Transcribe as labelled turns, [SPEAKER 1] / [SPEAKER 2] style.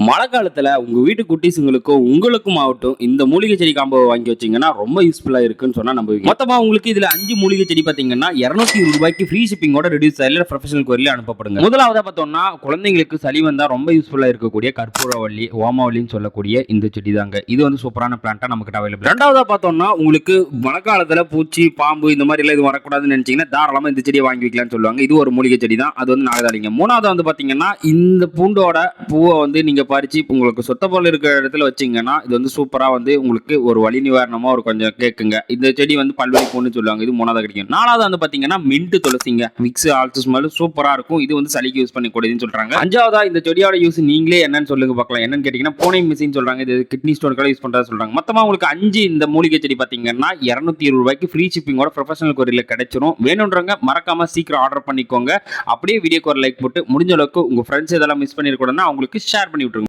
[SPEAKER 1] மழை காலத்துல உங்க வீட்டு குட்டீஸுங்களுக்கும் உங்களுக்கும் ஆகட்டும் இந்த மூலிகை செடி காம்போ வாங்கி வச்சீங்கன்னா ரொம்ப யூஸ்ஃபுல்லா இருக்குன்னு சொன்னா நம்புவீங்க. மொத்தமா உங்களுக்கு இதுல 5 மூலிகை செடி பாத்தீங்கன்னா 220 ரூபாய்க்கு ஃப்ரீ ஷிப்பிங்கோட ரெடியூஸ் ஆயில ப்ரொஃபஷனல் கொரியர்ல அனுப்பப்படுங்க. முதலாவதா பார்த்தோம்னா குழந்தைங்களுக்கு சளி வந்தா ரொம்ப யூஸ்ஃபுல்லா இருக்கக்கூடிய கற்பூரவள்ளி ஓமவல்லின்னு சொல்லக்கூடிய இந்த செடி தாங்க. இது வந்து சூப்பரான பிளான்ட்டா நமக்கு அவைலபிள். ரெண்டாவதா பார்த்தோம்னா உங்களுக்கு மழை காலத்துல பூச்சி பாம்பு இந்த மாதிரி எல்லாம் இது வரக்கூடாதுன்னு நினைச்சீங்கன்னா தாராளமா இந்த செடியை வாங்கி வைக்கலாம்னு சொல்லுவாங்க. இது ஒரு மூலிகை செடி தான். அது வந்து நாகதாளிங்க. மூணாவது வந்து பாத்தீங்கன்னா இந்த பூண்டோட பூவை வந்து நீங்க பறிச்சு உங்களுக்கு சொத்த போல இருக்கிற இடத்துல வச்சீங்கன்னா இது வந்து சூப்பரா வந்து உங்களுக்கு ஒரு வலி நிவாரணமா ஒரு கொஞ்சம் கேக்குங்க. இந்த செடி வந்து பல்வலி பூன்னு சொல்லுவாங்க. இது மூணாவது கிடைக்கும். நாலாவது வந்து பாத்தீங்கன்னா மின்ட் துளசிங்க. மிக்ஸ் ஆல்சோ ஸ்மெல் சூப்பரா இருக்கும். இது வந்து சளிக்கு யூஸ் பண்ணி கூடியதுன்னு சொல்றாங்க. அஞ்சாவதா இந்த செடியோட யூஸ் நீங்களே என்னன்னு சொல்லுங்க பார்க்கலாம். என்னன்னு கேட்டீங்கன்னா பூனை மிஷின் சொல்றாங்க. இது கிட்னி ஸ்டோனுக்காக யூஸ் பண்றதா சொல்றாங்க. மொத்தமா உங்களுக்கு 5 இந்த மூலிகை செடி பாத்தீங்கன்னா 220 ரூபாய்க்கு ஃப்ரீ ஷிப்பிங்கோட ப்ரொஃபஷனல் கொரியர்ல கிடைச்சிரும். வேணும்ன்றவங்க மறக்காம சீக்கிரம் ஆர்டர் பண்ணிக்கோங்க. அப்படியே வீடியோக்கு ஒரு லைக் போட்டு முடிஞ்ச அளவுக்கு உங்க ஃப்ரெண்ட்ஸ் இதெல்லாம் மிஸ் பண்ணிருக்கூடாதுன்னா அவங்களுக்கு ஷேர் பண்ணி விட்டுருங்க.